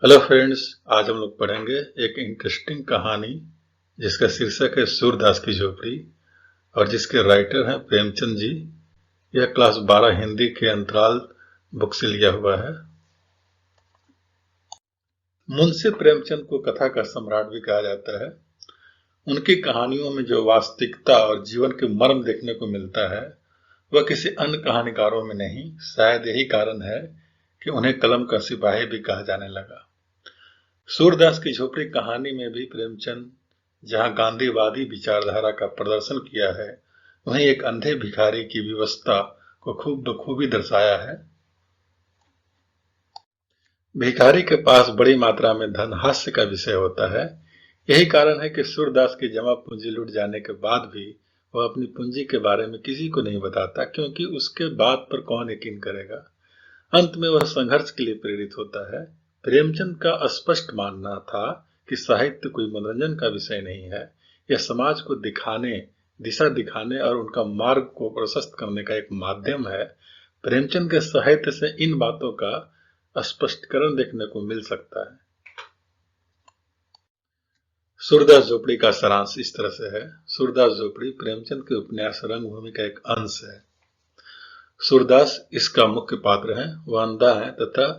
Hello friends. आज हम लोग पढ़ेंगे एक इंटरेस्टिंग कहानी जिसका शीर्षक है सूरदास की झोपड़ी और जिसके राइटर हैं प्रेमचंद जी। यह क्लास 12 हिंदी के अंतराल बुक से लिया हुआ है। मुंशी प्रेमचंद को कथा का सम्राट भी कहा जाता है। उनकी कहानियों में जो वास्तविकता और जीवन के मर्म देखने को मिलता है वह किसी अन्य कहानीकारों में नहीं। शायद यही कारण है कि उन्हें कलम का सिपाही भी कहा जाने लगा। सूरदास की झोपड़ी कहानी में भी प्रेमचंद जहां गांधीवादी विचारधारा का प्रदर्शन किया है, वहीं एक अंधे भिखारी की विवशता को खूब बखूबी दर्शाया है। भिखारी के पास बड़ी मात्रा में धन हास्य का विषय होता है। यही कारण है कि सूरदास की जमा पूंजी लुट जाने के बाद भी वह अपनी पूंजी के बारे में किसी को नहीं बताता, क्योंकि उसके बात पर कौन यकीन करेगा। अंत में वह संघर्ष के लिए प्रेरित होता है। प्रेमचंद का स्पष्ट मानना था कि साहित्य कोई मनोरंजन का विषय नहीं है, यह समाज को दिखाने, दिशा दिखाने और उनका मार्ग को प्रशस्त करने का एक माध्यम है। प्रेमचंद के साहित्य से इन बातों का स्पष्टीकरण देखने को मिल सकता है। सूरदास झोपड़ी का सारांश इस तरह से है। सूरदास झोपड़ी प्रेमचंद के उपन्यास रंगभूमि का एक अंश है। सूरदास इसका मुख्य पात्र है। वह अंधा है तथा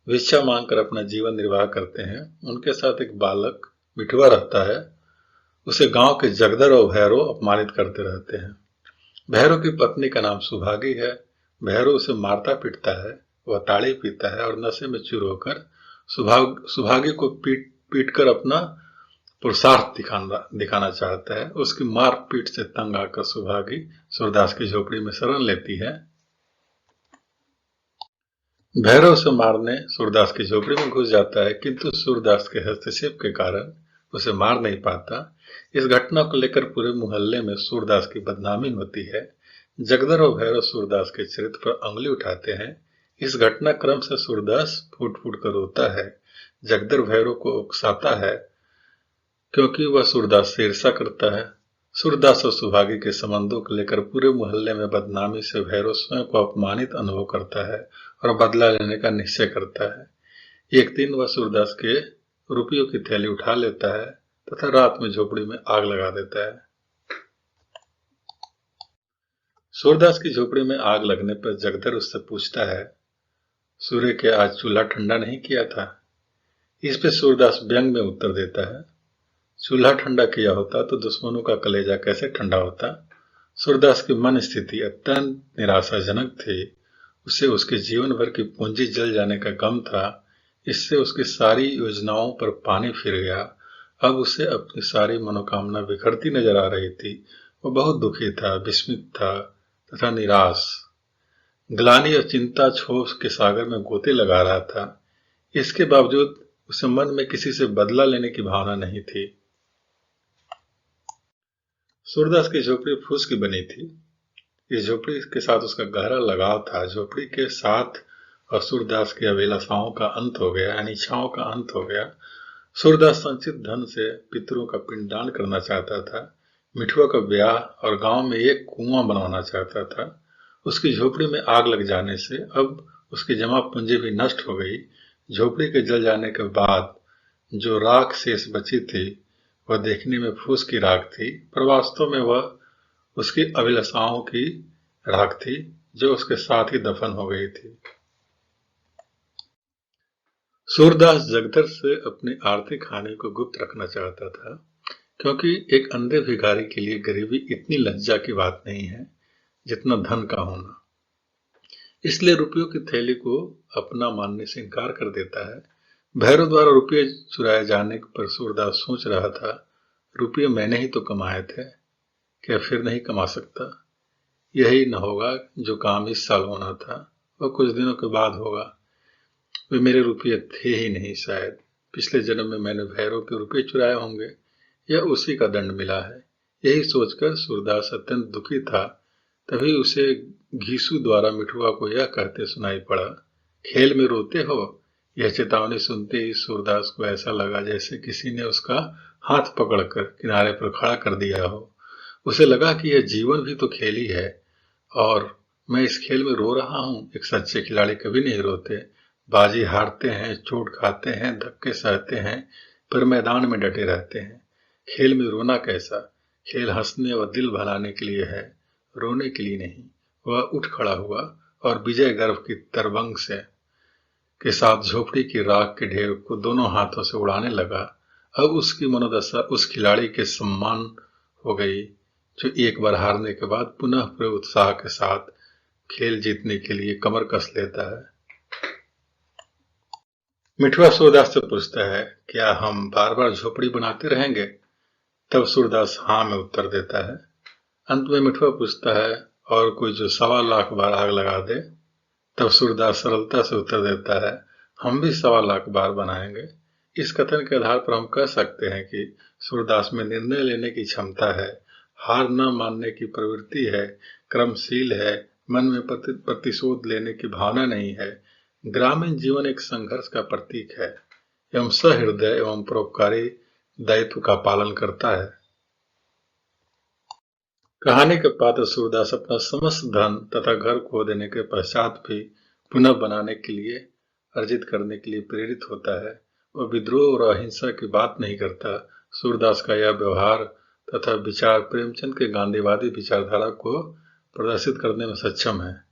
भिक्षा मांगकर अपना जीवन निर्वाह करते हैं। उनके साथ एक बालक मिठुआ रहता है। उसे गांव के जगदर और भैरव अपमानित करते रहते हैं। भैरव की पत्नी का नाम सुभागी है। भैरव उसे मारता पीटता है। वह ताड़ी पीता है और नशे में चूर होकर सुभागी को पीट पीट कर अपना पुरुषार्थ दिखाना चाहता है। उसकी मार पीट से तंग आकर सुभागी सूरदास की झोपड़ी में शरण लेती है। भैरव उसे मारने सूरदास की झोपड़ी में घुस जाता है, किंतु सूरदास के हस्तक्षेप के कारण उसे मार नहीं पाता। इस घटना को लेकर पूरे मोहल्ले में सूरदास की बदनामी होती है। जगदर और भैरव सूरदास के चरित्र पर अंगुली उठाते हैं। इस घटनाक्रम से सूरदास फूट फूट कर रोता है। जगदर भैरव को उकसाता है क्योंकि वह सूरदास से ईर्ष्या करता है। सूरदास और सुभागी के संबंधों को लेकर पूरे मोहल्ले में बदनामी से भैरव स्वयं को अपमानित अनुभव करता है और बदला लेने का निश्चय करता है। एक दिन वह सूरदास के रुपयों की थैली उठा लेता है तथा रात में झोपड़ी में आग लगा देता है। सूरदास की झोपड़ी में आग लगने पर जगदर उससे पूछता है, सूर्य के आज चूल्हा ठंडा नहीं किया था? इस पे सूरदास व्यंग में उत्तर देता है, चूल्हा ठंडा किया होता तो दुश्मनों का कलेजा कैसे ठंडा होता। सूरदास की मन स्थिति अत्यंत निराशाजनक थी। उसे उसके जीवन भर की पूंजी जल जाने का गम था। इससे उसकी सारी योजनाओं पर पानी फिर गया। अब उसे अपनी सारी मनोकामना बिखरती नजर आ रही थी। वह बहुत दुखी था, विस्मित था तथा निराश। ग्लानि और चिंता क्षोभ के सागर में गोते लगा रहा था। इसके बावजूद उसे मन में किसी से बदला लेने की भावना नहीं थी। सूरदास की झोपड़ी फूस की बनी थी। इस झोपड़ी के साथ उसका गहरा लगाव था। झोपड़ी के साथ और सूरदास की अभिलाषाओं का अंत हो गया, अनिच्छाओं का अंत हो गया। सूरदास संचित धन से पितरों का पिंडदान करना चाहता था, मिठुआ का ब्याह और गांव में एक कुआं बनवाना चाहता था। उसकी झोपड़ी में आग लग जाने से अब उसकी जमा पूंजी भी नष्ट हो गई। झोपड़ी के जल जाने के बाद जो राख शेष बची थी वह देखने में फूस की राख थी, पर वास्तव में वह उसकी अभिलाषाओं की राख थी जो उसके साथ ही दफन हो गई थी। सूरदास जगदर से अपनी आर्थिक हानि को गुप्त रखना चाहता था, क्योंकि एक अंधे भिखारी के लिए गरीबी इतनी लज्जा की बात नहीं है जितना धन का होना। इसलिए रुपयों की थैली को अपना मानने से इनकार कर देता है। भैरव द्वारा रुपये चुराए जाने पर सूरदास सोच रहा था, रुपये मैंने ही तो कमाए थे, क्या फिर नहीं कमा सकता? यही न होगा जो काम इस साल होना था वह कुछ दिनों के बाद होगा। वे मेरे रुपये थे ही नहीं, शायद पिछले जन्म में मैंने भैरव के रुपये चुराए होंगे या उसी का दंड मिला है। यही सोचकर सूरदास अत्यंत दुखी था। तभी उसे घीसू द्वारा मिठुआ को यह कहते सुनाई पड़ा, खेल में रोते हो। यह चेतावनी सुनते ही सूरदास को ऐसा लगा जैसे किसी ने उसका हाथ पकड़कर किनारे पर खड़ा कर दिया हो। उसे लगा कि यह जीवन भी तो खेल ही है और मैं इस खेल में रो रहा हूं। एक सच्चे खिलाड़ी कभी नहीं रोते। बाजी हारते हैं, चोट खाते हैं, धक्के सहते हैं, पर मैदान में डटे रहते हैं। खेल में रोना कैसा? खेल हंसने व दिल बहलाने के लिए है, रोने के लिए नहीं। वह उठ खड़ा हुआ और विजय गर्व की तरबंग से के साथ झोपड़ी की राख के ढेर को दोनों हाथों से उड़ाने लगा। अब उसकी मनोदशा उस खिलाड़ी के सम्मान हो गई जो एक बार हारने के बाद पुनः पूरे उत्साह के साथ खेल जीतने के लिए कमर कस लेता है। मिठुआ सूरदास से पूछता है, क्या हम बार बार झोपड़ी बनाते रहेंगे? तब सूरदास हाँ में उत्तर देता है। अंत में मिठुआ पूछता है, और कोई जो 1.25 लाख बार आग लगा दे? तब सूरदास सरलता से उत्तर देता है, हम भी 1.25 लाख बार बनाएंगे। इस कथन के आधार पर हम कह सकते हैं कि सूरदास में निर्णय लेने की क्षमता है, हार न मानने की प्रवृत्ति है, क्रमशील है, मन में प्रतिशोध लेने की भावना नहीं है। ग्रामीण जीवन एक संघर्ष का प्रतीक है एवं सहृदय एवं परोपकारी दायित्व का पालन करता है। कहानी के पात्र सूरदास अपना समस्त धन तथा घर खो देने के पश्चात भी पुनः बनाने के लिए, अर्जित करने के लिए प्रेरित होता है। वह विद्रोह और अहिंसा की बात नहीं करता। सूरदास का यह व्यवहार तथा विचार प्रेमचंद के गांधीवादी विचारधारा को प्रदर्शित करने में सक्षम है।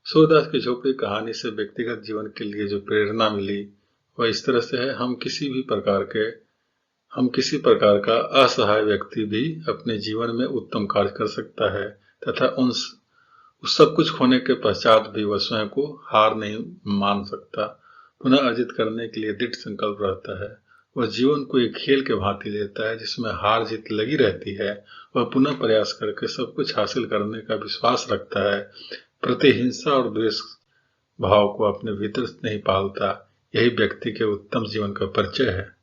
सूरदास की झोपड़ी कहानी से व्यक्तिगत जीवन के लिए जो प्रेरणा मिली वह इस तरह से है, हम किसी प्रकार का असहाय व्यक्ति भी अपने जीवन में उत्तम कार्य कर सकता है तथा उस सब कुछ खोने के पश्चात भी वह स्वयं को हार नहीं मान सकता। पुनः अर्जित करने के लिए दृढ़ संकल्प रहता है। वह जीवन को एक खेल के भांति लेता है जिसमें हार जीत लगी रहती है। वह पुनः प्रयास करके सब कुछ हासिल करने का विश्वास रखता है, प्रतिहिंसा और द्वेष भाव को अपने भीतर नहीं पालता। यही व्यक्ति के उत्तम जीवन का परिचय है।